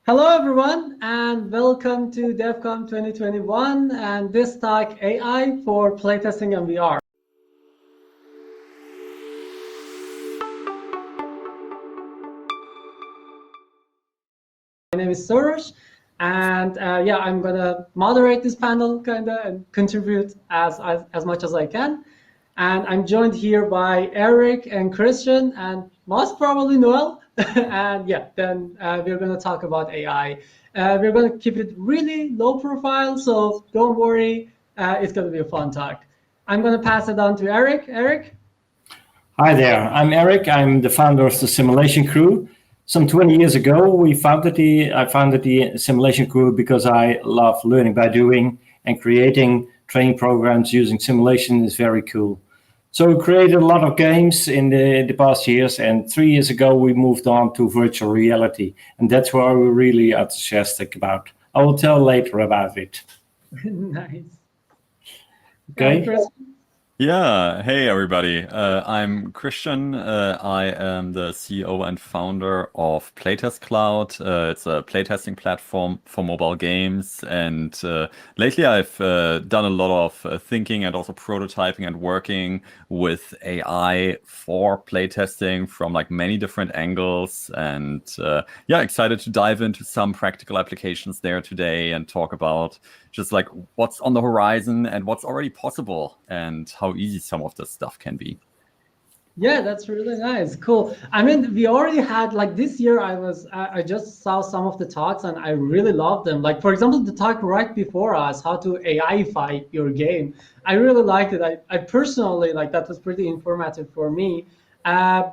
Hello, everyone, and welcome to Devcom 2021 and this talk AI for playtesting and VR. My name is Soroosh, and I'm gonna moderate this panel and contribute as much as I can. And I'm joined here by Eric and Christian, and most probably Noel. And then we're going to talk about AI. We're going to keep it really low profile, so don't worry. It's going to be a fun talk. I'm going to pass it on to Eric. Eric? Hi there, I'm Eric. I'm the founder of the Simulation Crew. Some 20 years ago, I founded the Simulation Crew because I love learning by doing, and creating training programs using simulation is very cool. So we created a lot of games in the past years, and 3 years ago we moved on to virtual reality, and that's what we're really enthusiastic about. I will tell later about it. Nice. Okay. Yeah, hey everybody. I'm Christian. I am the CEO and founder of PlaytestCloud. It's a playtesting platform for mobile games. And lately I've done a lot of thinking and also prototyping and working with AI for playtesting from like many different angles. And excited to dive into some practical applications there today and talk about just like what's on the horizon and what's already possible and how easy some of this stuff can be. Yeah, that's really nice. Cool. I mean, we already had like this year. I just saw some of the talks and I really loved them. Like, for example, the talk right before us, how to AI-ify your game. I really liked it. I personally like that was pretty informative for me. I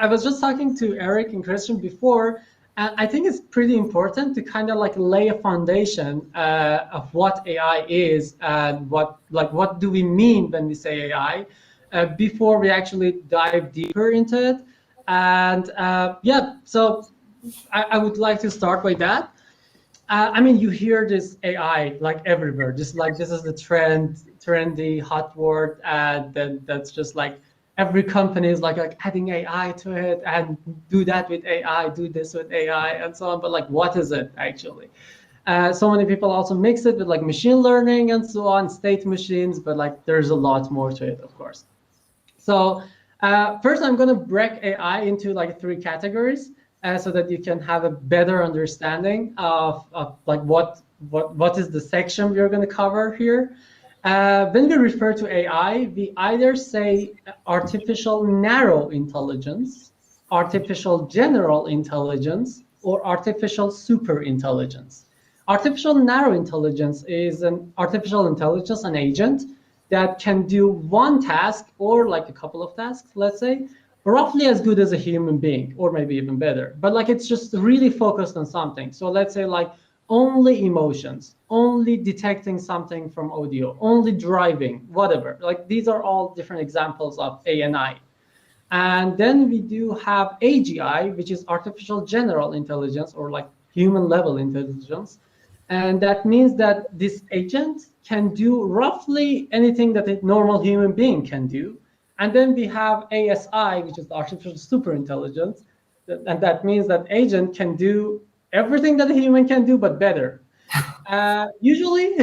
was just talking to Eric and Christian before. And I think it's pretty important to kind of like lay a foundation of what AI is and what do we mean when we say AI before we actually dive deeper into it. And so I would like to start by that. I mean, you hear this AI like everywhere, just like this is the trendy hot word, and then that's just like every company is like adding AI to it and do that with AI, do this with AI and so on. But like, what is it actually? So many people also mix it with like machine learning and so on, state machines, but like there's a lot more to it, of course. So first I'm gonna break AI into like 3 categories so that you can have a better understanding of like what is the section we're gonna cover here. When we refer to AI, we either say artificial narrow intelligence, artificial general intelligence, or artificial super intelligence. Artificial narrow intelligence is an artificial intelligence, an agent that can do one task or like a couple of tasks, let's say, roughly as good as a human being, or maybe even better. But like it's just really focused on something. So let's say like only emotions, only detecting something from audio, only driving, whatever. Like these are all different examples of ANI. And then we do have AGI, which is artificial general intelligence or like human level intelligence. And that means that this agent can do roughly anything that a normal human being can do. And then we have ASI, which is artificial super intelligence. And that means that agent can do everything that a human can do, but better. Usually,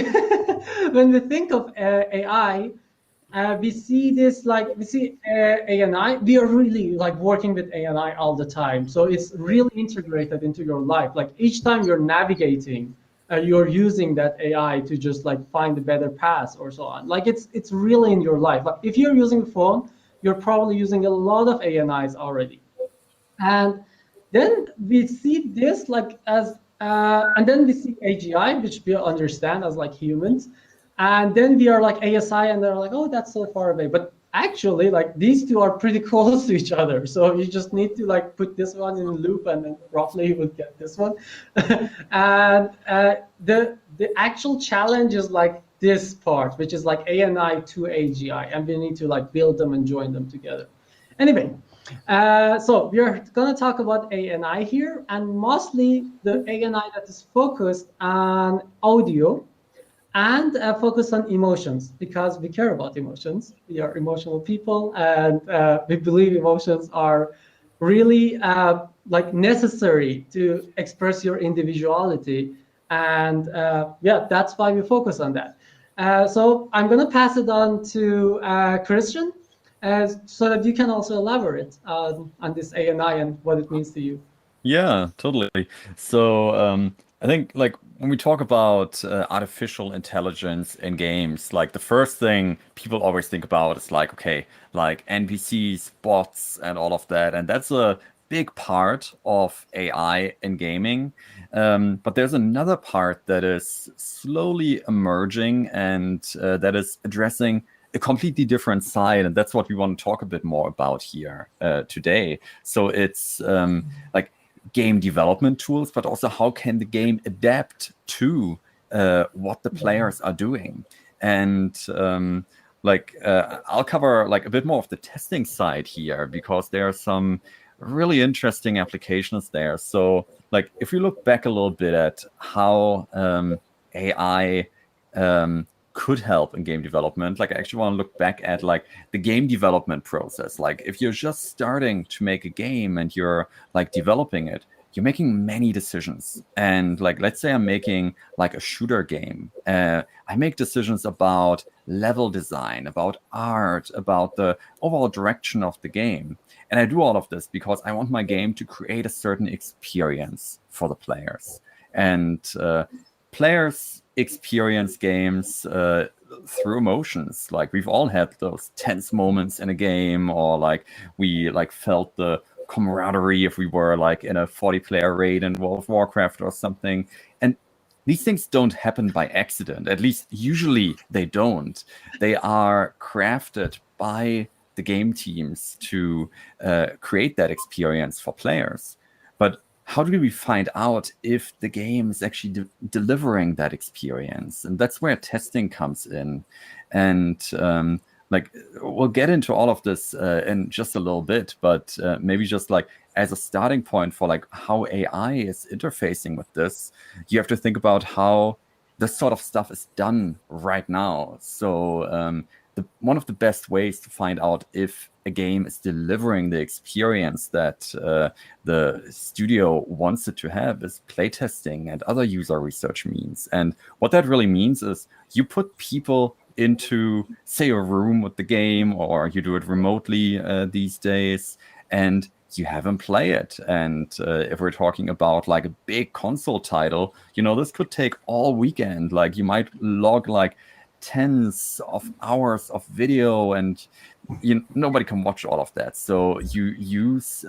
when we think of AI, we see this like we see ANI. We are really like working with ANI all the time, so it's really integrated into your life. Like each time you're navigating, you're using that AI to just like find a better path or so on. Like it's really in your life. Like if you're using a phone, you're probably using a lot of ANIs already, and then we see this like as, and then we see AGI, which we understand as like humans. And then we are like ASI, and they're like, oh, that's so far away. But actually, like these two are pretty close to each other. So you just need to like put this one in a loop, and then roughly you would get this one. And the actual challenge is like this part, which is like ANI to AGI, and we need to like build them and join them together. Anyway. So we are going to talk about ANI here, and mostly the ANI that is focused on audio and focused on emotions, because we care about emotions. We are emotional people, and we believe emotions are really like necessary to express your individuality. And yeah, that's why we focus on that. So I'm going to pass it on to Christian, so that you can also elaborate on this ANI and what it means to you. Yeah, totally. So I think like when we talk about artificial intelligence in games, like the first thing people always think about is like, okay, like NPCs, bots, and all of that. And that's a big part of AI in gaming. But there's another part that is slowly emerging and that is addressing a completely different side. And that's what we want to talk a bit more about here today. So it's like game development tools, but also how can the game adapt to what the players are doing. And I'll cover like a bit more of the testing side here because there are some really interesting applications there. So like if we look back a little bit at how AI could help in game development, like I actually want to look back at like the game development process. Like if you're just starting to make a game and you're like developing it, you're making many decisions. And like let's say I'm making like a shooter game, I make decisions about level design, about art, about the overall direction of the game. And I do all of this because I want my game to create a certain experience for the players. And players experience games through emotions. Like we've all had those tense moments in a game, or like we like felt the camaraderie if we were like in a 40-player raid in World of Warcraft or something. And these things don't happen by accident. At least usually they don't. They are crafted by the game teams to create that experience for players. But how do we find out if the game is actually delivering that experience? And that's where testing comes in. And like we'll get into all of this in just a little bit, but maybe just like as a starting point for like how AI is interfacing with this, you have to think about how this sort of stuff is done right now. So one of the best ways to find out if a game is delivering the experience that the studio wants it to have is playtesting and other user research means. And what that really means is you put people into, say, a room with the game, or you do it remotely these days, and you have them play it. And if we're talking about like a big console title, you know, this could take all weekend. Like you might log like tens of hours of video, and nobody can watch all of that. So you use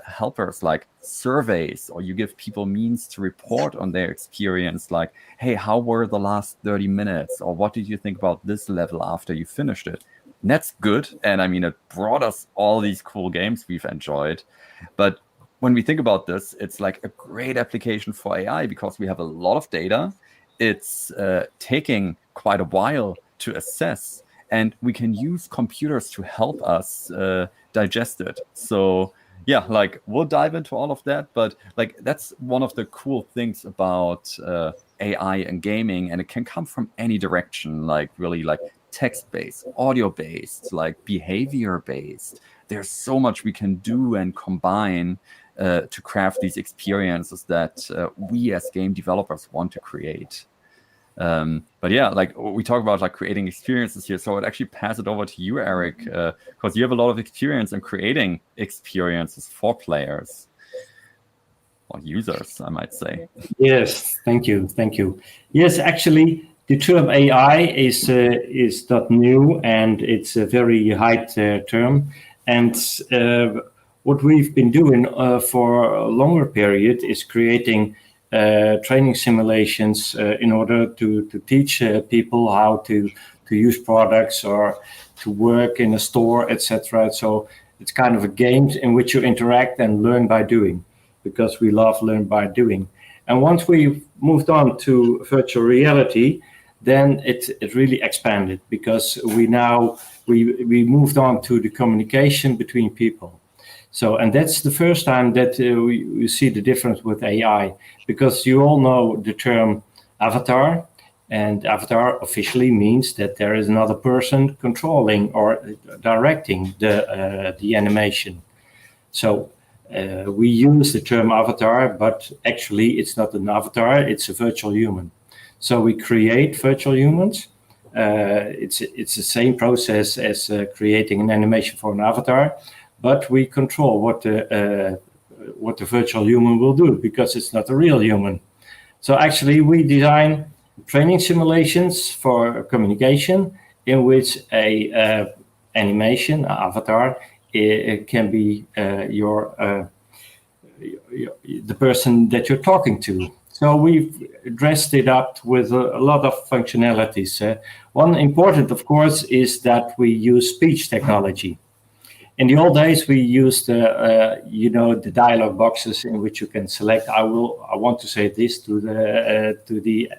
helpers like surveys, or you give people means to report on their experience, like, hey, how were the last 30 minutes? Or what did you think about this level after you finished it? And that's good. And I mean, it brought us all these cool games we've enjoyed. But when we think about this, it's like a great application for AI because we have a lot of data. It's taking quite a while to assess, and we can use computers to help us digest it. So yeah, like we'll dive into all of that, but like that's one of the cool things about AI and gaming, and it can come from any direction, like really like text-based, audio-based, like behavior-based. There's so much we can do and combine to craft these experiences that we as game developers want to create. But yeah, like we talk about like creating experiences here. So I'd actually pass it over to you, Eric, because you have a lot of experience in creating experiences for players or users, I might say. Yes, thank you. Yes, actually, the term AI is not new, and it's a very high term. And what we've been doing for a longer period is creating training simulations in order to teach people how to use products or to work in a store, etc. So it's kind of a game in which you interact and learn by doing, because we love learn by doing. And once we moved on to virtual reality, then it really expanded, because we moved on to the communication between people. So, and that's the first time that we see the difference with AI, because you all know the term avatar, and avatar officially means that there is another person controlling or directing the animation. So We use the term avatar, but actually it's not an avatar, it's a virtual human. So we create virtual humans. It's the same process as creating an animation for an avatar, but we control what the virtual human will do because it's not a real human. So actually we design training simulations for communication in which a animation, an avatar, it can be the person that you're talking to. So we've dressed it up with a lot of functionalities. One important, of course, is that we use speech technology. In the old days, we used, the dialog boxes in which you can select. I want to say this to the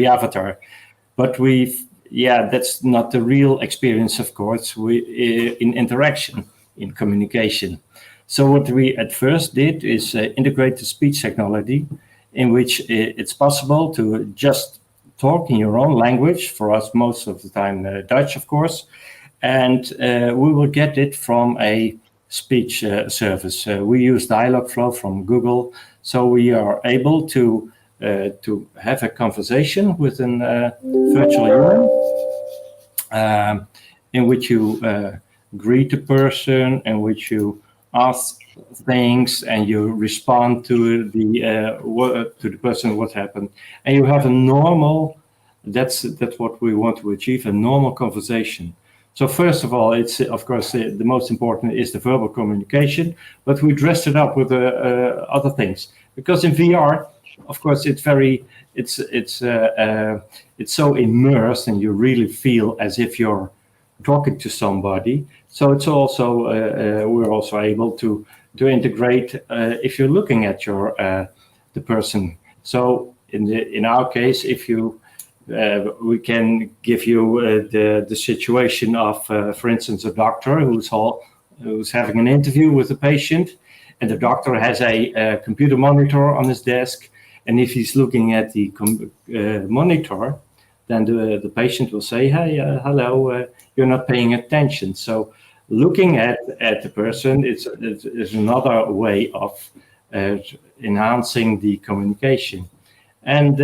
avatar, but that's not the real experience, of course. In interaction, in communication. So what we at first did is integrate the speech technology, in which it's possible to just talk in your own language. For us, most of the time, Dutch, of course. And we will get it from a speech service. We use Dialogflow from Google, so we are able to have a conversation with a virtual human, in which you greet the person, in which you ask things, and you respond to the person what happened, and you have a normal. That's what we want to achieve, a normal conversation. So first of all, it's of course the most important is the verbal communication, but we dressed it up with other things because in VR, of course, it's so immersed, and you really feel as if you're talking to somebody. So it's also we're also able to integrate if you're looking at the person. So in our case, if you we can give you the situation of, for instance, a doctor who's having an interview with a patient, and the doctor has a computer monitor on his desk, and if he's looking at the monitor, then the patient will say, "Hey, hello, you're not paying attention." So looking at the person is another way of enhancing the communication. And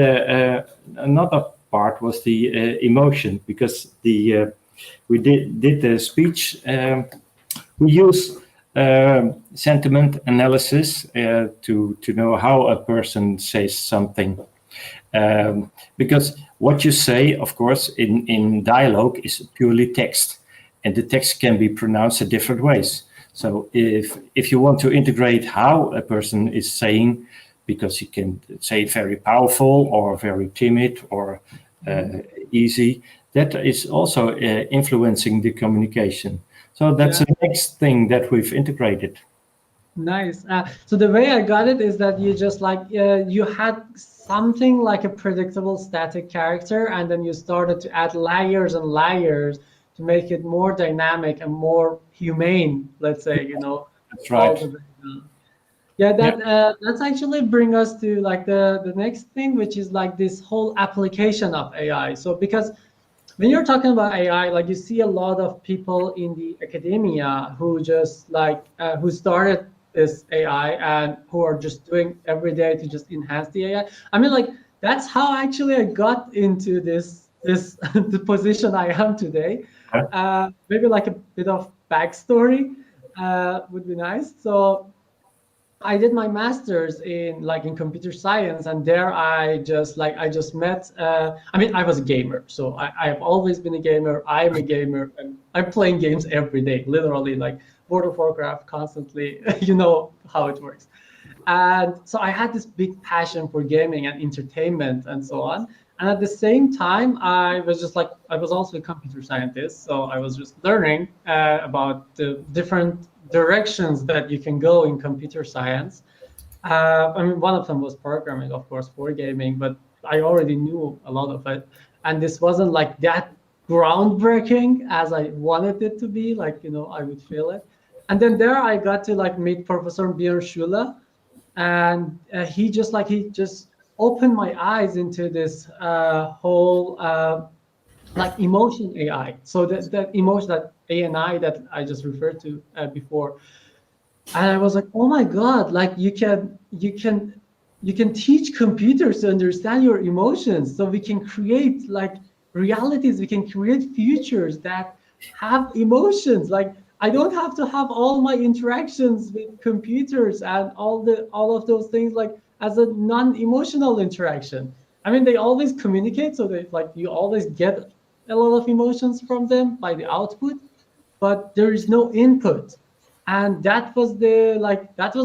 another part was the emotion, because we did the speech. We use sentiment analysis to know how a person says something, because what you say, of course, in dialogue is purely text, and the text can be pronounced in different ways. So if you want to integrate how a person is saying, because you can say very powerful or very timid or easy, that is also influencing the communication. So that's the next thing that we've integrated. Nice. So the way I got it is that you just you had something like a predictable static character, and then you started to add layers and layers to make it more dynamic and more humane, let's say, That's right. Yeah, that's actually bring us to the next thing, which is this whole application of AI. So because when you're talking about AI, you see a lot of people in the academia who just who started this AI and who are just doing every day to just enhance the AI. I mean, that's how actually I got into this the position I am today. Maybe a bit of backstory would be nice. So I did my master's in computer science, and there I just met. I mean, I was a gamer, so I've always been a gamer. I'm a gamer, and I'm playing games every day, literally World of Warcraft constantly. You know how it works. And so I had this big passion for gaming and entertainment and so on. And at the same time, I was just I was also a computer scientist, so I was just learning about the different directions that you can go in computer science. I mean, one of them was programming, of course, for gaming, but I already knew a lot of it. And this wasn't that groundbreaking as I wanted it to be, I would feel it. And then there I got to meet Professor Björn Schuler, and he just opened my eyes into this whole emotion AI. So that emotion, that ANI that I just referred to before, And I was like, oh my God, like you can teach computers to understand your emotions. So we can create like realities, we can create futures that have emotions. Like I don't have to have all my interactions with computers and all of those things like as a non-emotional interaction. I mean, they always communicate, so they like you always get a lot of emotions from them by the output, but there is no input. And that was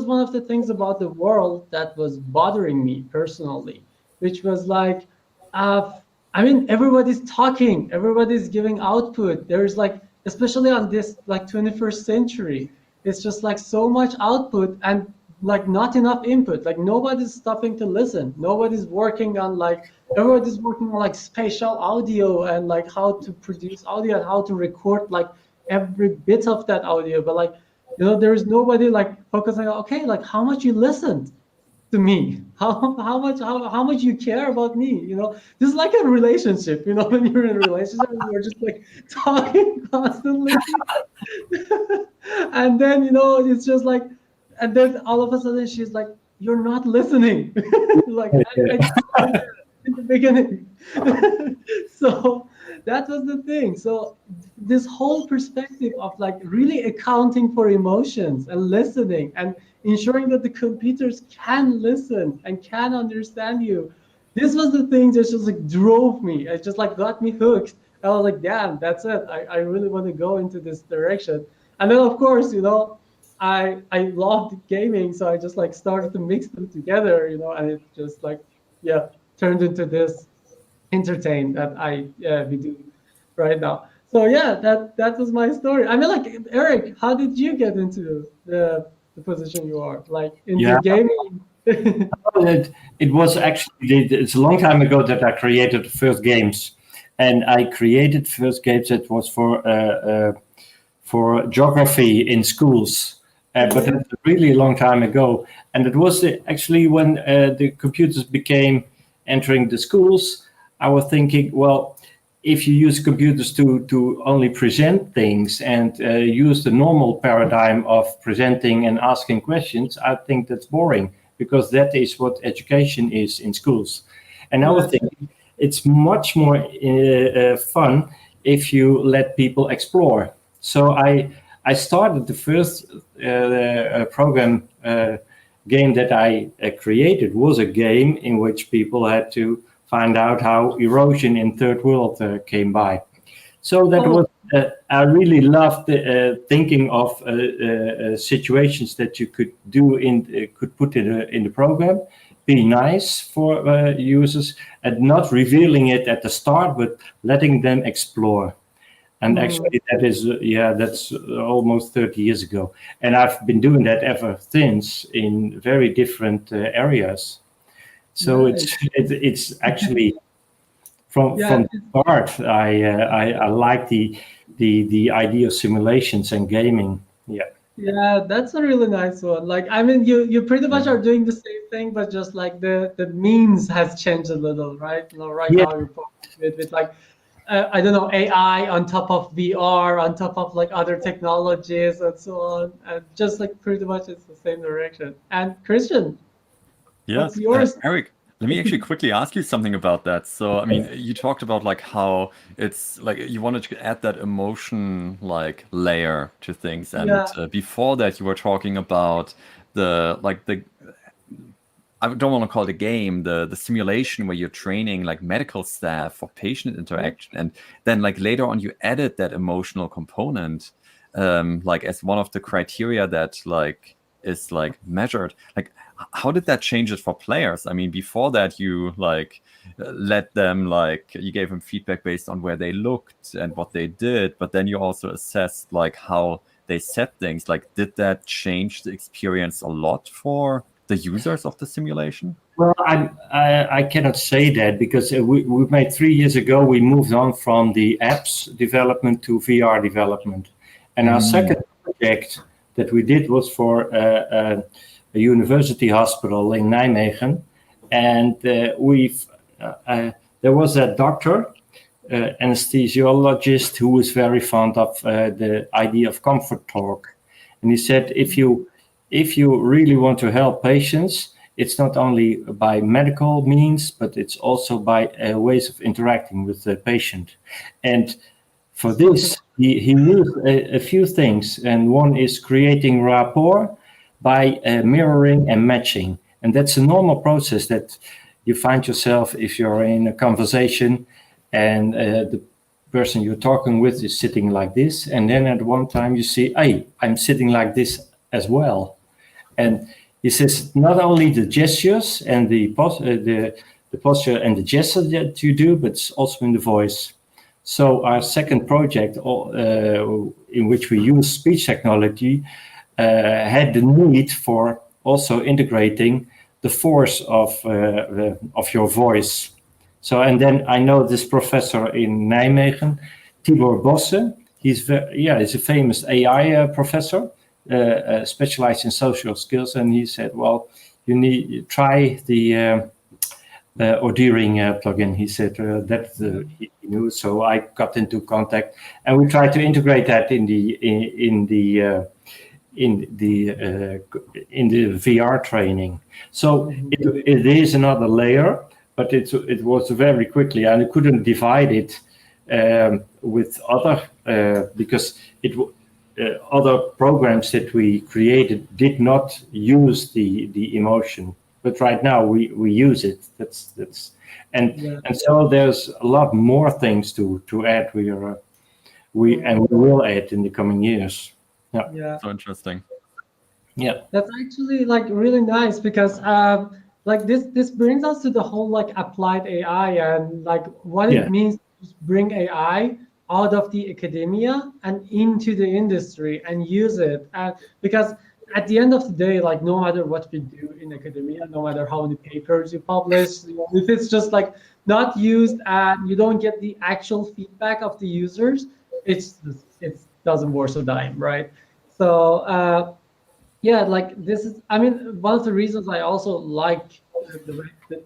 one of the things about the world that was bothering me personally, which was like, uh, I mean, everybody's talking, everybody's giving output. There's like, especially on this like 21st century, it's just like so much output and like not enough input. Like nobody's stopping to listen, nobody's working on like, everybody's working on like spatial audio and like how to produce audio and how to record like every bit of that audio. But like, there is nobody like focusing on, okay, like how much you listened to me, how much you care about me. This is like a relationship. When you're in a relationship, you're just like talking constantly. And then it's just like, and then all of a sudden she's like, you're not listening. Like I just told you that in the beginning. So that was the thing. So this whole perspective of like really accounting for emotions and listening and ensuring that the computers can listen and can understand you, this was the thing that just like drove me. It just like got me hooked. I was like, damn, that's it. I really want to go into this direction. And then of course, I loved gaming, so I just like started to mix them together, and it just like, yeah, turned into this entertain that we do right now. So yeah, that was my story. I mean, like, Eric, how did you get into the position you are, like into Yeah, gaming? it was actually, it's a long time ago that I created the first games. And I created first games that was for geography in schools. But that's a really long time ago. And it was actually when the computers became entering the schools, I was thinking, well, if you use computers to only present things and use the normal paradigm of presenting and asking questions, I think that's boring, because that is what education is in schools. And I was Yes. thinking it's much more fun if you let people explore. So I started the first program game that I created was a game in which people had to find out how erosion in third world came by. So that Oh, was I really loved thinking of situations that you could do could put in the program, be nice for users, and not revealing it at the start, but letting them explore. And mm, actually, that's almost 30 years ago. And I've been doing that ever since in very different areas. So nice. it's actually Yeah, from the start. I like the idea of simulations and gaming. Yeah. yeah, that's a really nice one. Like, I mean, you pretty much are doing the same thing, but just like the means has changed a little, right? Right Yeah. now you're with like I don't know, AI on top of VR, on top of like other technologies and so on, and just like pretty much it's the same direction. And Christian, Yeah, what's yours? Eric, let me actually quickly ask you something about that. So, I mean, you talked about like how it's like you wanted to add that emotion like layer to things, and Yeah, before that, you were talking about the I don't want to call it a game, the simulation where you're training like medical staff for patient interaction, and then like later on you added that emotional component, like as one of the criteria that like is like measured. Like, how did that change it for players? I mean, before that you like let them like you gave them feedback based on where they looked and what they did, but then you also assessed like how they said things. Like, did that change the experience a lot for the users of the simulation? Well, I cannot say that because we made 3 years ago, we moved on from the apps development to VR development. And our second project that we did was for a university hospital in Nijmegen. And there was a doctor, anesthesiologist, who was very fond of the idea of comfort talk. And he said, if you if you really want to help patients, it's not only by medical means, but it's also by ways of interacting with the patient. And for this, he used a few things, and one is creating rapport by mirroring and matching. And that's a normal process that you find yourself if you're in a conversation and the person you're talking with is sitting like this, and then at one time you see, hey, I'm sitting like this as well. And he says not only the gestures and the posture and the gesture that you do, but it's also in the voice. So our second project, in which we use speech technology, had the need for also integrating the force of your voice. So, and then I know this professor in Nijmegen, Tibor Bosse. He's a famous AI professor, specialized in social skills, and he said, well, you need to try the audEERING plugin. He said he knew, so I got into contact, and we tried to integrate that in the VR training. So it is another layer, but it was very quickly, and I couldn't divide it with other because other programs that we created did not use the emotion. But right now we use it. And so there's a lot more things to add. We will add in the coming years. Yeah. So interesting. Yeah. That's actually like really nice because like this brings us to the whole like applied AI and like what it means to bring AI out of the academia and into the industry and use it. Because at the end of the day, like no matter what we do in academia, no matter how many papers you publish, if it's just like not used and you don't get the actual feedback of the users, it doesn't worth a dime, right? So yeah, like this is, I mean, one of the reasons I also like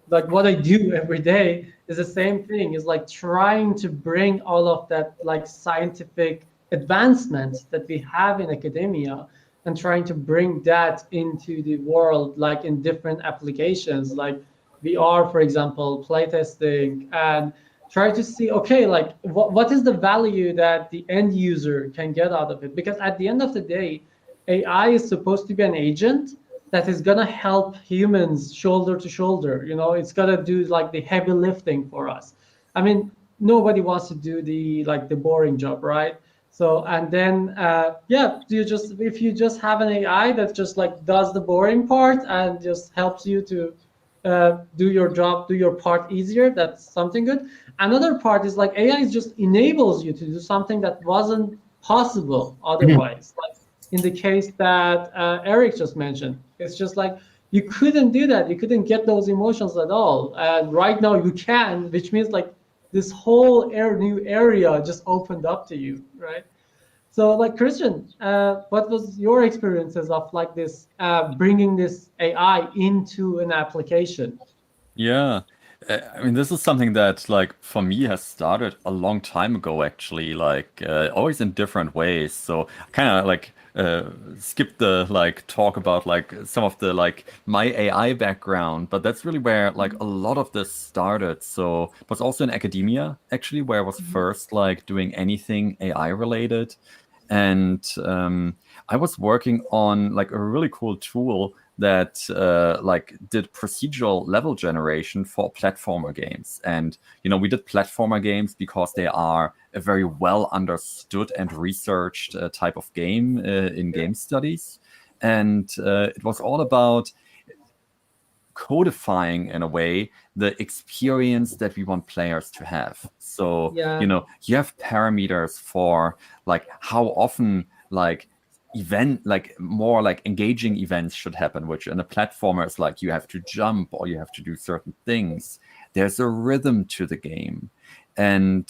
what I do every day is the same thing, is like trying to bring all of that like scientific advancements that we have in academia and trying to bring that into the world, like in different applications, like VR, for example, playtesting, and try to see, okay, like what is the value that the end user can get out of it? Because at the end of the day, AI is supposed to be an agent that is gonna help humans shoulder to shoulder. You know, it's gonna do like the heavy lifting for us. I mean, nobody wants to do the boring job, right? So and then if you just have an AI that just like does the boring part and just helps you to do your job, do your part easier, that's something good. Another part is like AI just enables you to do something that wasn't possible otherwise. Like in the case that Eric just mentioned, it's just like you couldn't do that. You couldn't get those emotions at all. And right now you can, which means like this whole new area just opened up to you, right? So like Christian, what was your experiences of like this bringing this AI into an application? Yeah. I mean, this is something that, like, for me has started a long time ago, actually, like, always in different ways. So I kind of like skipped the like talk about like some of the like my AI background, but that's really where like a lot of this started. So it was also in academia, actually, where I was first like doing anything AI related. And I was working on like a really cool tool that like did procedural level generation for platformer games. And you know, we did platformer games because they are a very well understood and researched type of game in game studies. And it was all about codifying in a way the experience that we want players to have. So you know, you have parameters for like how often like more like engaging events should happen, which in a platformer is like you have to jump or you have to do certain things. There's a rhythm to the game. And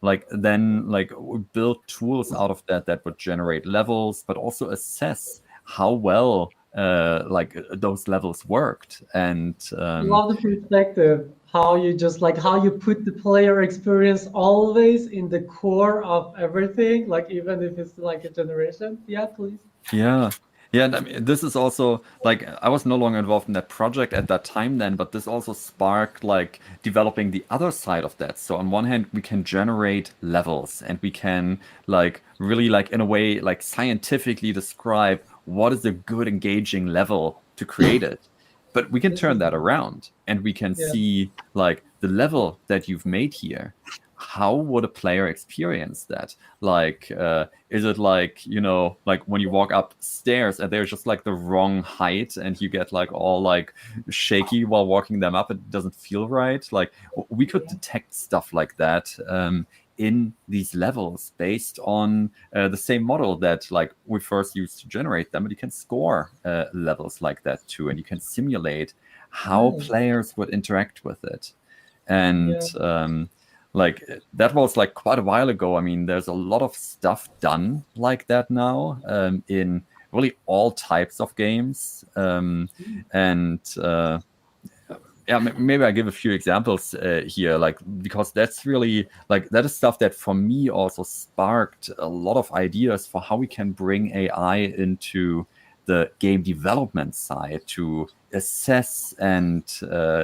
like then like we build tools out of that would generate levels, but also assess how well like those levels worked. And I love the perspective, how you just like how you put the player experience always in the core of everything, like even if it's like a generation. Yeah, please. yeah. Yeah, and I mean, this is also like I was no longer involved in that project at that time then, but this also sparked like developing the other side of that. So on one hand, we can generate levels and we can like really like in a way like scientifically describe what is a good engaging level to create it. But we can turn that around and we can Yeah. see like the level that you've made here. How would a player experience that? Like, is it like, you know, like when you walk upstairs and they're just like the wrong height and you get like all like shaky while walking them up, it doesn't feel right. Like we could detect stuff like that in these levels based on the same model that like we first used to generate them, but you can score levels like that too, and you can simulate how Nice. players would interact with it. And Yeah. like that was like quite a while ago. I mean, there's a lot of stuff done like that now in really all types of games. And yeah, maybe I give a few examples here, like because that's really like that is stuff that for me also sparked a lot of ideas for how we can bring AI into the game development side to assess and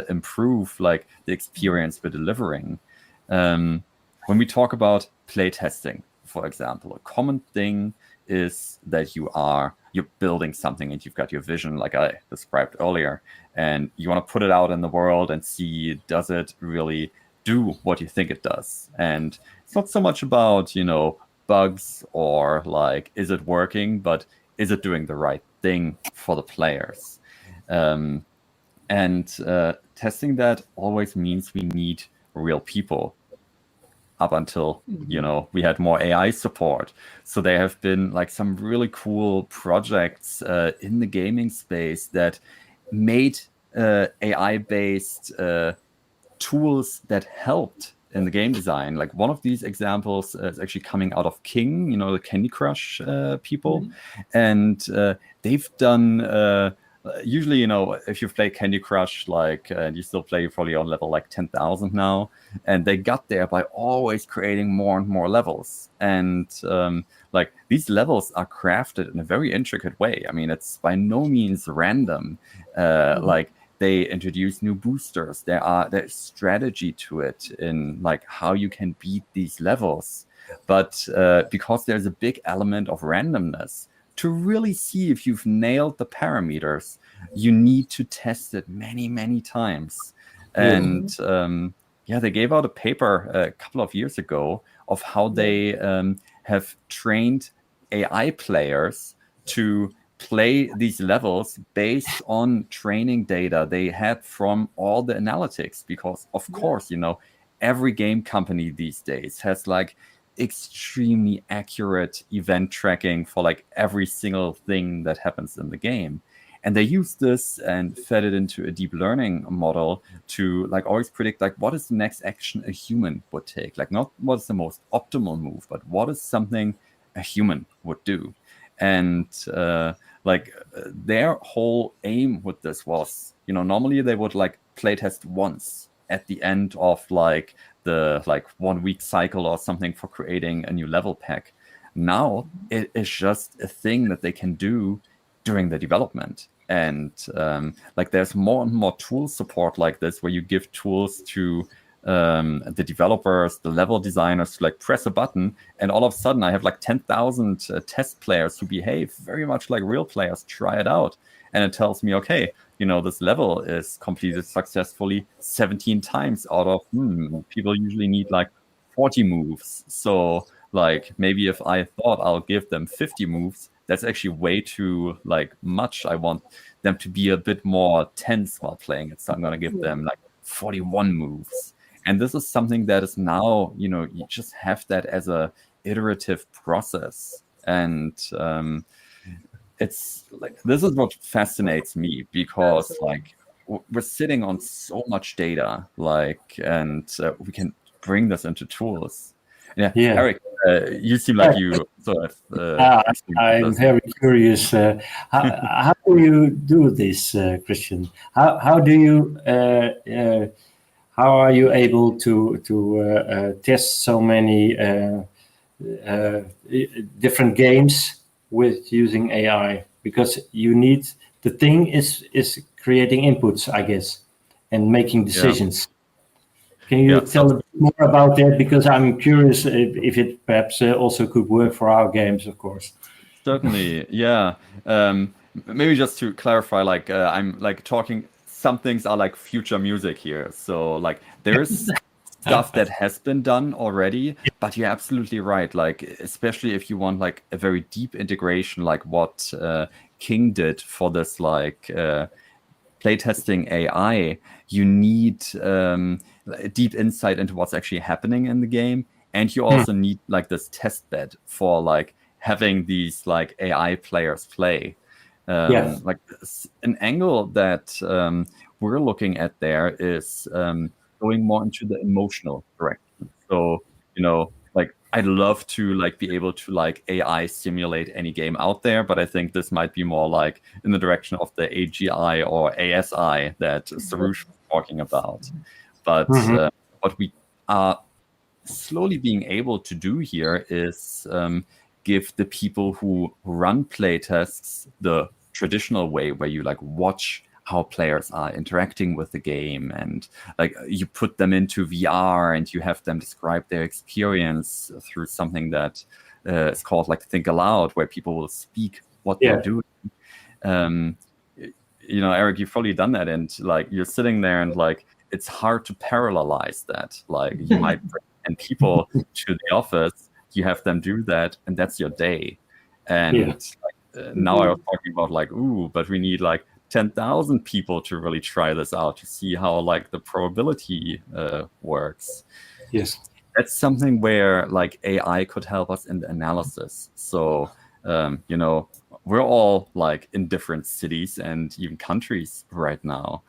improve like the experience we're delivering. When we talk about playtesting, for example, a common thing is that you're building something and you've got your vision, like I described earlier, and you want to put it out in the world and see, does it really do what you think it does? And it's not so much about, you know, bugs or like, is it working, but is it doing the right thing for the players? And testing that always means we need real people. Up until, you know, we had more AI support. So there have been like some really cool projects in the gaming space that made AI-based tools that helped in the game design. Like one of these examples is actually coming out of King, you know, the Candy Crush people. And they've done usually, you know, if you've played Candy Crush, like you still play probably on level like 10,000 now, and they got there by always creating more and more levels. And like these levels are crafted in a very intricate way. I mean, it's by no means random. Like they introduce new boosters. There's strategy to it in like how you can beat these levels. But because there's a big element of randomness, to really see if you've nailed the parameters, you need to test it many, many times. And yeah, they gave out a paper a couple of years ago of how they have trained AI players to play these levels based on training data they had from all the analytics. Because, of course, you know, every game company these days has like extremely accurate event tracking for like every single thing that happens in the game. And they used this and fed it into a deep learning model to like always predict like what is the next action a human would take, like not what is the most optimal move, but what is something a human would do. And like their whole aim with this was, you know, normally they would like playtest once at the end of like the like 1 week cycle or something for creating a new level pack. Now it is just a thing that they can do during the development. And like there's more and more tool support like this, where you give tools to the developers, the level designers to like press a button, and all of a sudden I have like 10,000 test players who behave very much like real players, try it out, and it tells me, okay, you know, this level is completed successfully 17 times out of people usually need like 40 moves. So like maybe if I thought I'll give them 50 moves, that's actually way too like much. I want them to be a bit more tense while playing it, so I'm going to give them like 41 moves. And this is something that is now, you know, you just have that as a iterative process. And it's like, this is what fascinates me, because like we're sitting on so much data, like, and we can bring this into tools. Yeah. Eric, you seem like you sort of. I'm very curious. How do you do this, Christian? How do you how are you able to test so many different games with using AI? because you need, the thing is creating inputs, I guess, and making decisions. Can you tell a bit more about that? Because I'm curious if it perhaps also could work for our games, of course. Certainly, yeah. Maybe just to clarify, like I'm like talking, some things are like future music here. So like there's stuff that has been done already, but you're absolutely right. Like especially if you want like a very deep integration, like what King did for this like playtesting AI, you need deep insight into what's actually happening in the game, and you also need like this test bed for like having these like AI players play. Like an angle that we're looking at there is going more into the emotional direction. So, you know, like I'd love to like be able to like AI simulate any game out there, but I think this might be more like in the direction of the AGI or ASI that Soroosh was talking about. But what we are slowly being able to do here is give the people who run playtests the traditional way, where you like watch how players are interacting with the game, and like you put them into VR and you have them describe their experience through something that is called like Think Aloud, where people will speak what they're doing. You know, Eric, you've probably done that, and like you're sitting there and like it's hard to parallelize that. Like you might bring in people to the office, you have them do that, and that's your day. And like, now I was talking about like, ooh, but we need like 10,000 people to really try this out to see how like the probability works. Yes, that's something where like AI could help us in the analysis. So you know, we're all like in different cities and even countries right now.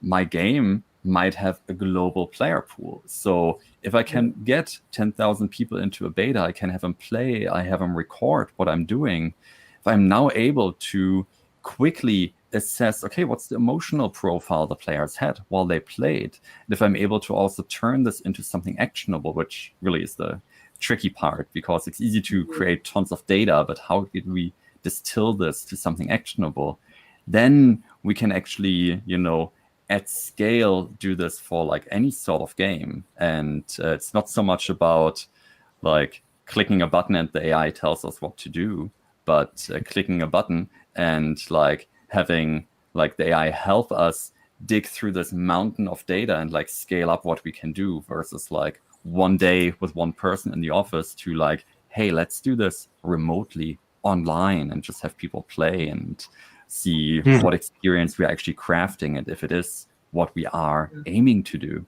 My game might have a global player pool. So if I can get 10,000 people into a beta, I can have them play, I have them record what I'm doing. If I'm now able to quickly assess, okay, what's the emotional profile the players had while they played? And if I'm able to also turn this into something actionable, which really is the tricky part, because it's easy to create tons of data, but how did we distill this to something actionable? Then we can actually, you know, at scale do this for like any sort of game. And it's not so much about like clicking a button and the AI tells us what to do, but clicking a button and like having like the AI help us dig through this mountain of data and like scale up what we can do, versus like one day with one person in the office to like, hey, let's do this remotely online and just have people play and see what experience we're actually crafting and if it is what we are aiming to do.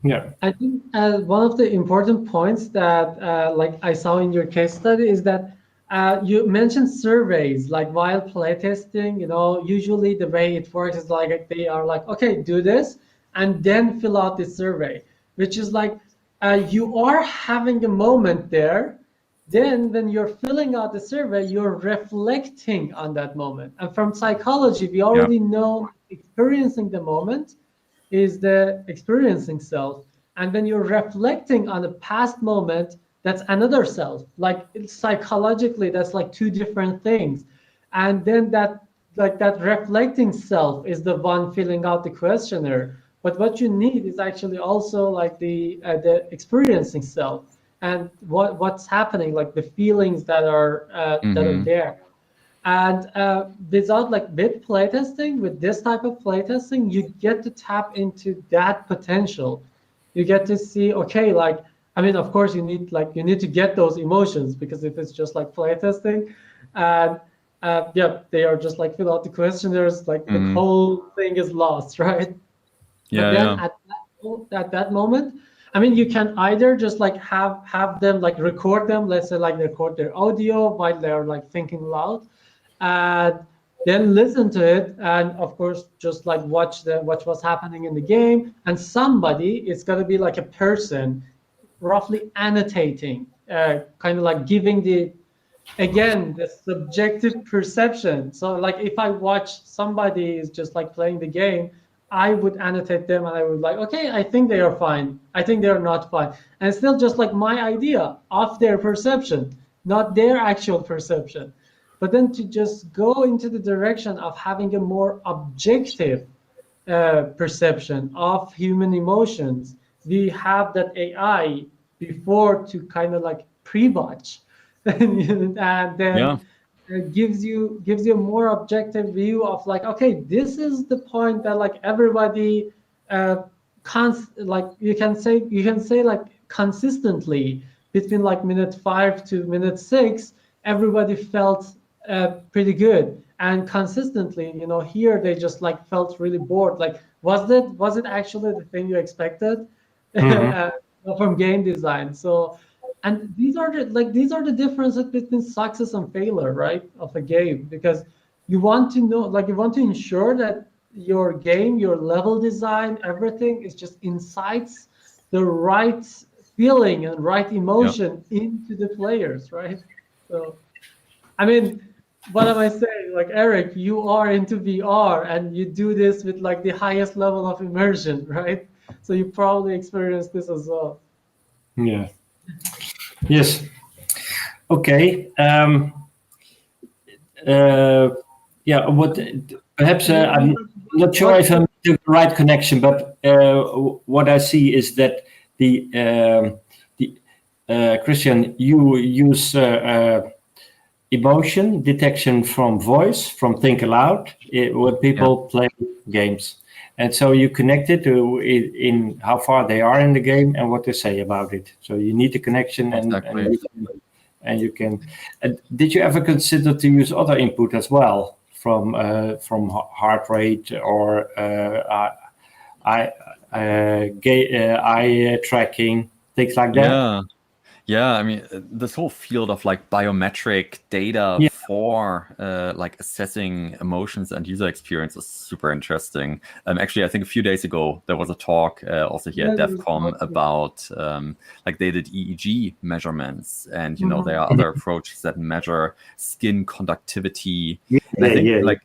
Yeah, I think one of the important points that like I saw in your case study is that you mentioned surveys. Like while playtesting, you know, usually the way it works is like they are like, okay, do this and then fill out the survey, which is like you are having a moment there. Then when you're filling out the survey, you're reflecting on that moment. And from psychology, we already know experiencing the moment is the experiencing self. And when you're reflecting on a past moment, that's another self. Like psychologically, that's like two different things. And then that like that reflecting self is the one filling out the questionnaire. But what you need is actually also like the experiencing self and what's happening, like the feelings that are there. And without like with playtesting, with this type of playtesting, you get to tap into that potential. You get to see, okay, like I mean, of course, you need to get those emotions, because if it's just like playtesting, and yeah, they are just like fill out the questionnaires, like the whole thing is lost, right? But then at that moment, I mean, you can either just like have them like record them, let's say like record their audio while they're like thinking loud, and then listen to it, and of course just like watch what's happening in the game, and somebody, it's going to be like a person roughly annotating, kind of like giving the subjective perception. So like if I watch somebody is just like playing the game, I would annotate them and I would like, okay, I think they are fine, I think they are not fine, and it's still just like my idea of their perception, not their actual perception. but then to just go into the direction of having a more objective perception of human emotions. We have that AI before to kind of like pre-watch, and Yeah. then it gives you a more objective view of like, okay, this is the point that like everybody like you can say like consistently between like minute 5 to minute 6 everybody felt pretty good, and consistently, here they just like felt really bored. Like, was it actually the thing you expected Mhm. from game design? So, and these are the differences between success and failure, right, of a game, because you want to know, like, you want to ensure that your game, your level design, everything is just incites the right feeling and right Yeah. emotion into the players, right? So, I mean, what am I saying? Like, Eric, you are into VR and you do this with like the highest level of immersion, right? So you probably experienced this as well. Yeah. Yes. Okay. Yeah. What? Perhaps I'm not sure What? if I'm the right connection, but what I see is that the Christian, you use emotion detection from voice, from think aloud, when Yeah. people play games. And so you connect it to in how far they are in the game and what they say about it. So you need the connection, Exactly. and you can. Did you ever consider to use other input as well, from heart rate or eye eye tracking, things like that? Yeah. Yeah, I mean, this whole field of like biometric data Yeah. for like assessing emotions and user experience is super interesting. Actually, I think a few days ago there was a talk also here at Yeah, there is Devcom not- about like they did EEG measurements, and there Mhm. are other approaches that measure skin conductivity, Yeah, and I yeah, think yeah, yeah. like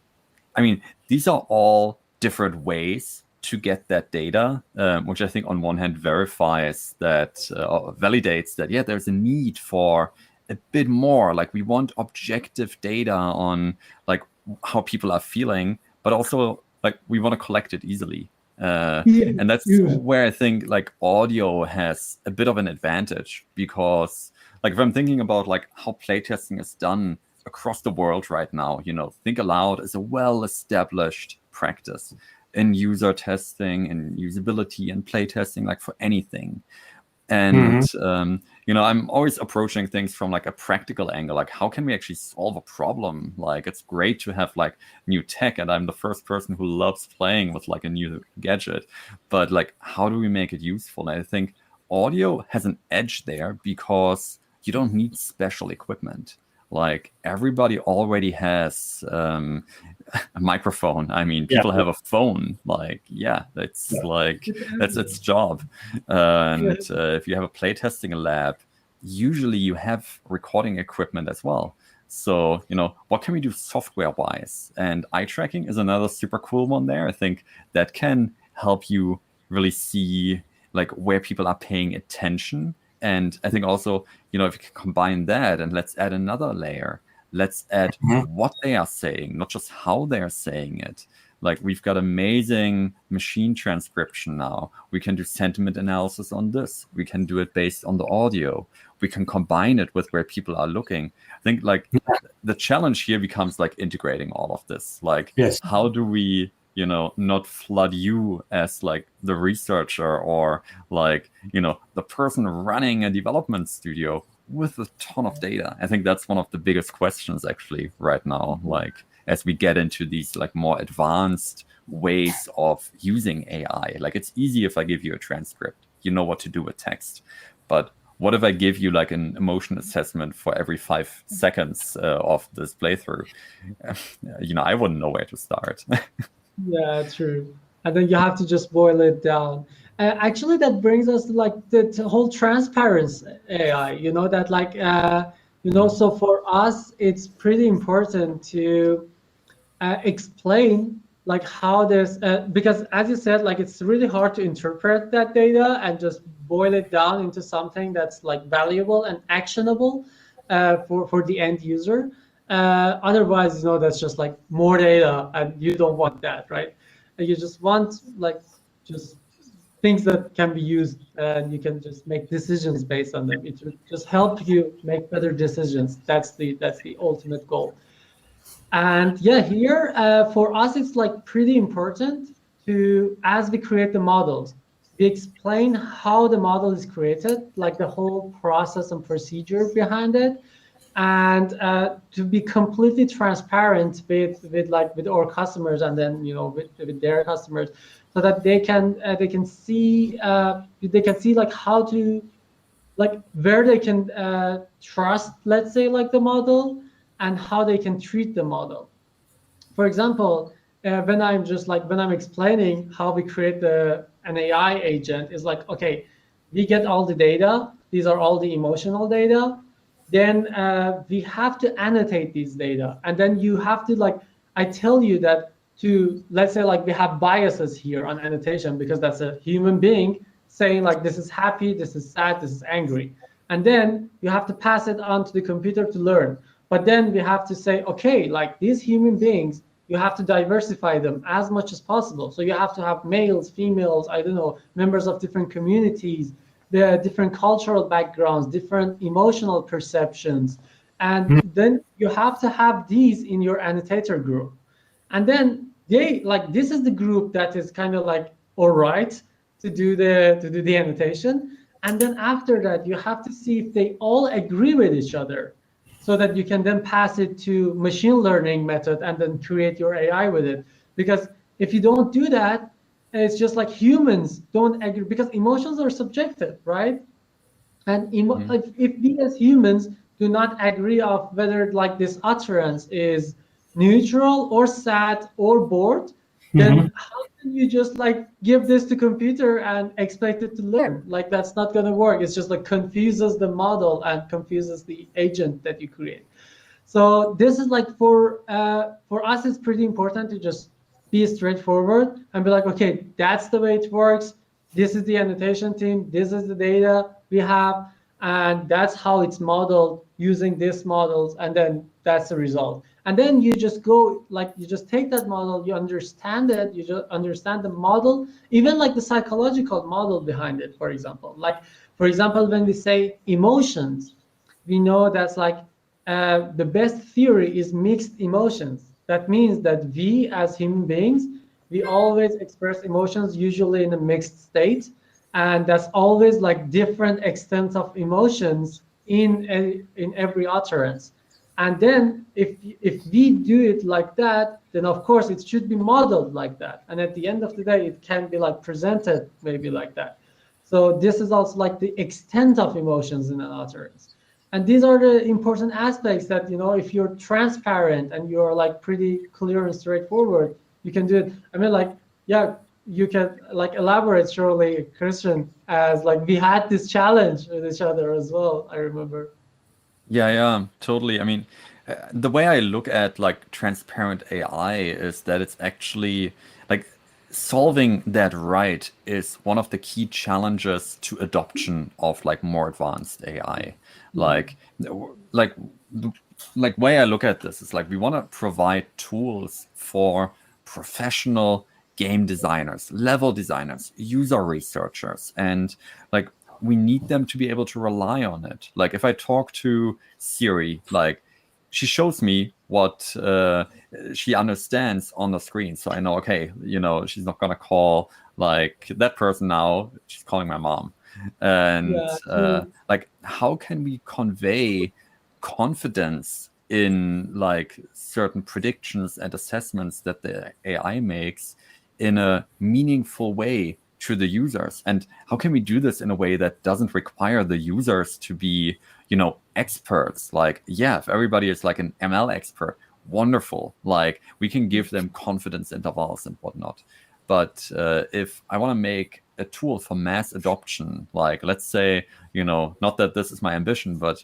I mean, these are all different ways to get that data, which I think on one hand verifies that, or validates that, yeah, there's a need for a bit more. Like, we want objective data on like how people are feeling, but also like we want to collect it easily. Yeah, And that's yeah. where I think like audio has a bit of an advantage, because like if I'm thinking about like how playtesting is done across the world right now, think aloud is a well-established practice in user testing and usability and playtesting, like for anything. And Mhm. I'm always approaching things from like a practical angle, like how can we actually solve a problem? Like, it's great to have like new tech, and I'm the first person who loves playing with like a new gadget, but like how do we make it useful? And I think audio has an edge there because you don't need special equipment. Like, everybody already has a microphone. I mean, Yeah, people have a phone. Like, yeah, that's like It's that's everywhere. its job. And if you have a playtesting lab, usually you have recording equipment as well. So, what can we do software wise? And eye tracking is another super cool one there. I think that can help you really see like where people are paying attention. And I think also, if you can combine that, and let's add another layer, let's add Mhm. what they are saying, not just how they're saying it. Like, we've got amazing machine transcription now. We can do sentiment analysis on this. We can do it based on the audio. We can combine it with where people are looking. I think like the challenge here becomes like integrating all of this. Like, Yes. how do we, not flood you as like the researcher or like, the person running a development studio with a ton of data? I think that's one of the biggest questions actually right now. Like, as we get into these like more advanced ways of using AI, like, it's easy if I give you a transcript, you know what to do with text. But what if I give you like an emotion assessment for every 5 seconds of this playthrough? I wouldn't know where to start. Yeah, true. And then you have to just boil it down. Actually, that brings us to like the whole transparency AI. That like so for us, it's pretty important to explain like how there's because, as you said, like, it's really hard to interpret that data and just boil it down into something that's like valuable and actionable for the end user. Otherwise, that's just like more data, and you don't want that, right? And you just want like just things that can be used, and you can just make decisions based on them. It would just help you make better decisions. That's the ultimate goal. And yeah, here for us, it's like pretty important to, as we create the models, we explain how the model is created, like the whole process and procedure behind it, and to be completely transparent with our customers, and then with their customers, so that they can see like how to, like where they can trust, let's say, like the model, and how they can treat the model. For example, when I'm explaining how we create an AI agent, is like, okay, we get all the data. These are all the emotional data. Then we have to annotate these data, and then you have to, like, I tell you that, to, let's say, like we have biases here on annotation, because that's a human being saying like, this is happy, this is sad, this is angry, and then you have to pass it on to the computer to learn. But then we have to say, okay, like these human beings, you have to diversify them as much as possible. So you have to have males, females, I don't know, members of different communities, the different cultural backgrounds, different emotional perceptions. And then you have to have these in your annotator group. And then this is the group that is kind of like, all right, to do the annotation. And then after that, you have to see if they all agree with each other, so that you can then pass it to machine learning method and then create your AI with it. Because if you don't do that, it's just like humans don't agree, because emotions are subjective, right? And if we as humans do not agree of whether like this utterance is neutral or sad or bored, then how can you just like give this to computer and expect it to learn? Like, that's not going to work. It's just like confuses the model and confuses the agent that you create. So this is like for us, it's pretty important to just be straightforward and be like, okay, that's the way it works. This is the annotation team. This is the data we have, and that's how it's modeled using these models, and then that's the result. And then you just go, like, you just take that model, you understand it, you just understand the model, even like the psychological model behind it, for example. Like, for example, when we say emotions, we know that's like the best theory is mixed emotions. That means that we as human beings, we always express emotions usually in a mixed state. And that's always like different extents of emotions in every utterance. And then if we do it like that, then of course it should be modeled like that. And at the end of the day, it can be like presented maybe like that. So this is also like the extent of emotions in an utterance. And these are the important aspects that, if you're transparent and you're like pretty clear and straightforward, you can do it. I mean, like, yeah, you can like elaborate, surely, Christian, as like we had this challenge with each other as well, I remember. Yeah, totally. I mean, the way I look at like transparent AI is that it's actually like solving that right is one of the key challenges to adoption of like more advanced AI. Like way I look at this is like we want to provide tools for professional game designers, level designers, user researchers, and like we need them to be able to rely on it. Like if I talk to Siri, like she shows me what she understands on the screen. So I know, okay, she's not going to call like that person now. She's calling my mom. And like, how can we convey confidence in like certain predictions and assessments that the AI makes in a meaningful way to the users? And how can we do this in a way that doesn't require the users to be, experts? Like, yeah, if everybody is like an ML expert, wonderful. Like, we can give them confidence intervals and whatnot. But if I want to make a tool for mass adoption, like let's say, not that this is my ambition, but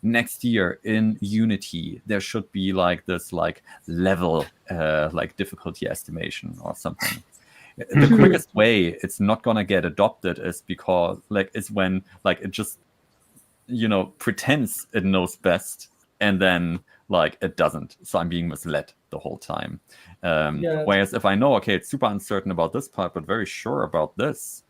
next year in Unity there should be like this like level like difficulty estimation or something. The quickest way it's not gonna get adopted is because like it's when like it just pretends it knows best, and then like it doesn't. So I'm being misled the whole time. Yeah. Whereas if I know, okay, it's super uncertain about this part, but very sure about this,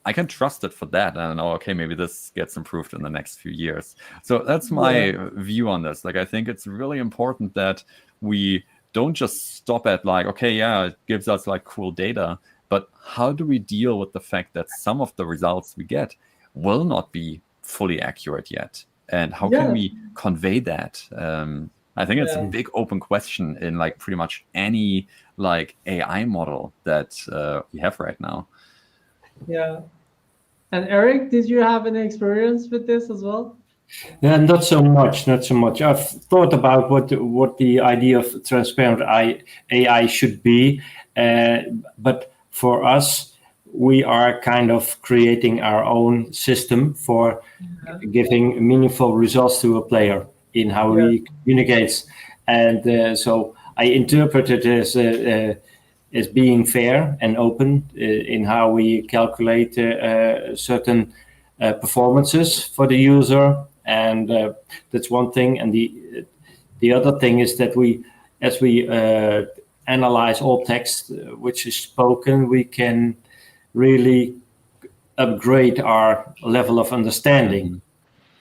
I can trust it for that. And I know, okay, maybe this gets improved in the next few years. So that's my view on this. Like, I think it's really important that we don't just stop at like, okay, yeah, it gives us like cool data, but how do we deal with the fact that some of the results we get will not be fully accurate yet? And how can we convey that? I think it's a big open question in like pretty much any like AI model that we have right now. Yeah. And Eric, did you have any experience with this as well? Yeah, not so much, not so much. I've thought about what the idea of transparent AI should be, but for us, we are kind of creating our own system for giving meaningful results to a player in how he communicates, and so I interpret it as being fair and open in how we calculate certain performances for the user, and that's one thing. And the other thing is that as we analyze all text which is spoken, we can really upgrade our level of understanding,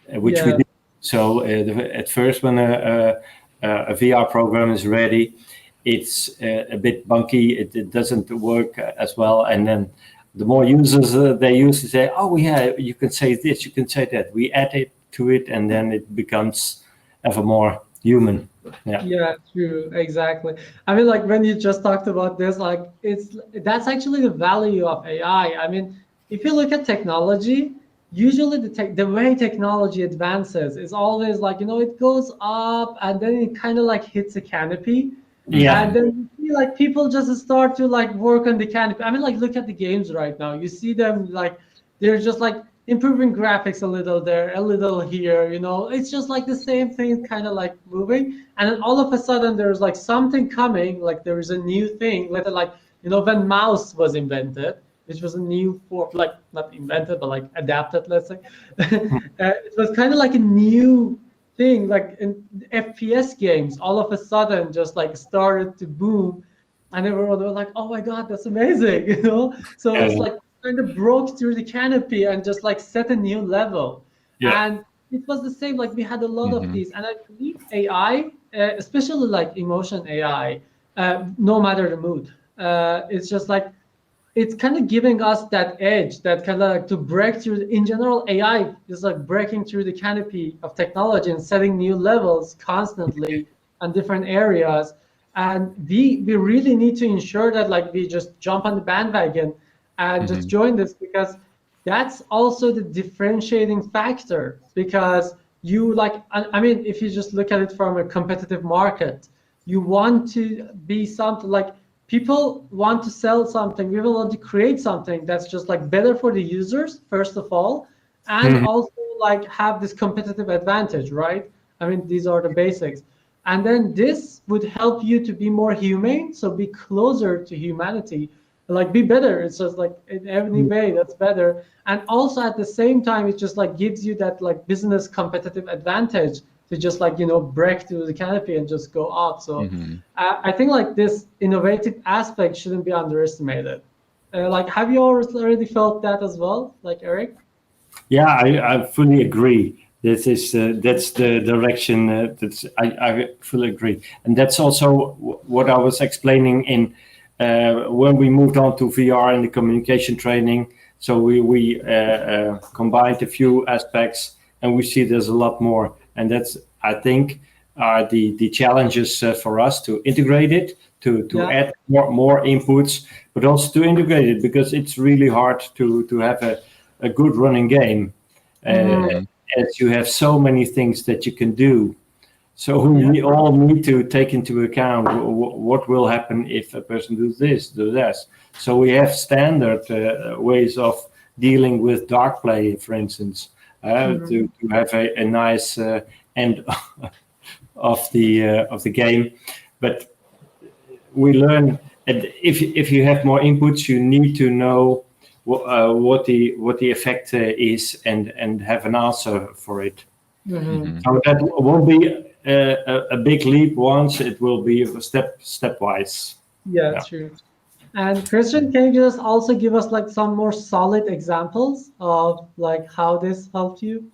which we did. So at first, when a VR program is ready, it's a bit bunky. It doesn't work as well. And then the more users they use to say, oh yeah, you can say this, you can say that. We add it to it, and then it becomes ever more human. Yeah, true, exactly. I mean, like when you just talked about this, like that's actually the value of AI. I mean, if you look at technology, usually the way technology advances is always like, it goes up and then it kind of like hits a canopy. Yeah. And then you see like people just start to like work on the canopy. I mean, like look at the games right now. You see them like they're just like improving graphics a little there, a little here, It's just like the same thing kind of like moving. And then all of a sudden there's like something coming, like there is a new thing. Like, when mouse was invented, which was a new form, like not invented, but like adapted, let's say. It was kind of like a new thing, like in FPS games, all of a sudden just like started to boom, and everyone was like, "Oh my God, that's amazing!" So it's like kind of broke through the canopy and just like set a new level. And it was the same. Like we had a lot of these, and I believe AI, especially like emotion AI, no matter the mood, it's just like it's kind of giving us that edge, that kind of like to break through. In general, AI is like breaking through the canopy of technology and setting new levels constantly on different areas. And we really need to ensure that like we just jump on the bandwagon and just join this, because that's also the differentiating factor. Because you like, I mean, if you just look at it from a competitive market, you want to be something like, people want to sell something. We will want to create something that's just like better for the users, first of all, and also like have this competitive advantage, right? I mean, these are the basics. And then this would help you to be more humane, so be closer to humanity, like be better. It's just like in every way that's better. And also at the same time, it just like gives you that like business competitive advantage to just like, break through the canopy and just go up. So I think like this innovative aspect shouldn't be underestimated. Like, have you already felt that as well, like Eric? Yeah, I fully agree. That's the direction. I fully agree, and that's also what I was explaining in when we moved on to VR and the communication training. So we combined a few aspects, and we see there's a lot more, and that's, I think, the challenges for us to integrate it, to add more inputs, but also to integrate it, because it's really hard to have a good running game, as you have so many things that you can do. So we all need to take into account what will happen if a person does this, does that. So we have standard ways of dealing with dark play, for instance, to have a nice end of the game. But we learn that if you have more inputs, you need to know what the effect is, and have an answer for it. So that won't be a big leap once. It will be stepwise. Yeah, true. And Christian, can you just also give us like some more solid examples of like how this helped you?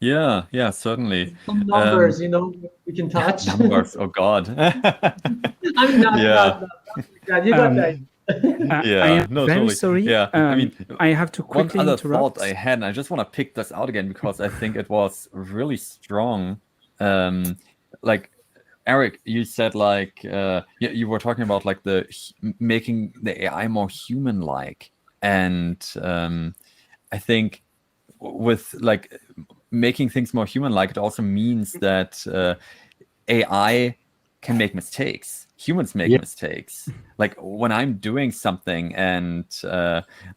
Yeah, certainly. Some numbers, we can touch. Numbers, oh God. I mean, not Yeah. that. You got that. Yeah, I am no, very totally. sorry. Yeah, I mean, I have to one quickly other interrupt. thought I had, and I just want to pick this out again because I think it was really strong. Like Eric, you said like you were talking about like making the AI more human-like, and I think with like making things more human-like, it also means that AI can make mistakes. Humans make mistakes. Like when I'm doing something and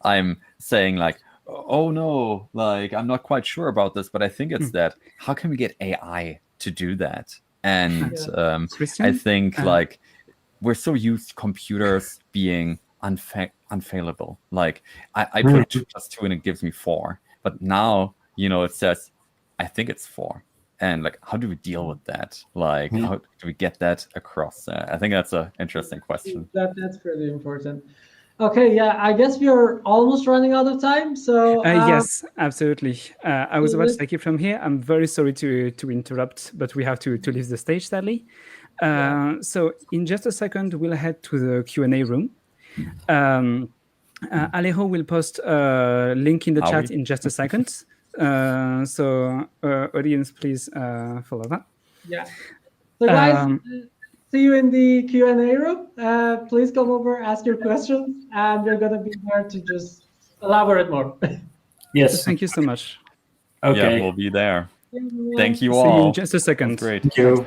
I'm saying like, oh no, like I'm not quite sure about this, but I think it's that. How can we get AI to do that? And I think like we're so used to computers being unfailable. Like I put 2 + 2 and it gives me 4. But now, it says, I think it's 4. And like, how do we deal with that? Like, how do we get that across? I think that's an interesting question. That's really important. Okay, yeah, I guess we are almost running out of time. So yes, absolutely. I was about to take it from here. I'm very sorry to interrupt, but we have to leave the stage, sadly. So in just a second, we'll head to the Q&A room. Alejo will post a link in the chat in just a second. So audience, please follow that. Yeah. So guys, see you in the Q&A room. Please come over, ask your questions, and we're going to be there to just elaborate more. Yes. Thank you so much. Okay. Yeah, we'll be there. Thank you See all. you in just a second. That's great. Thank you.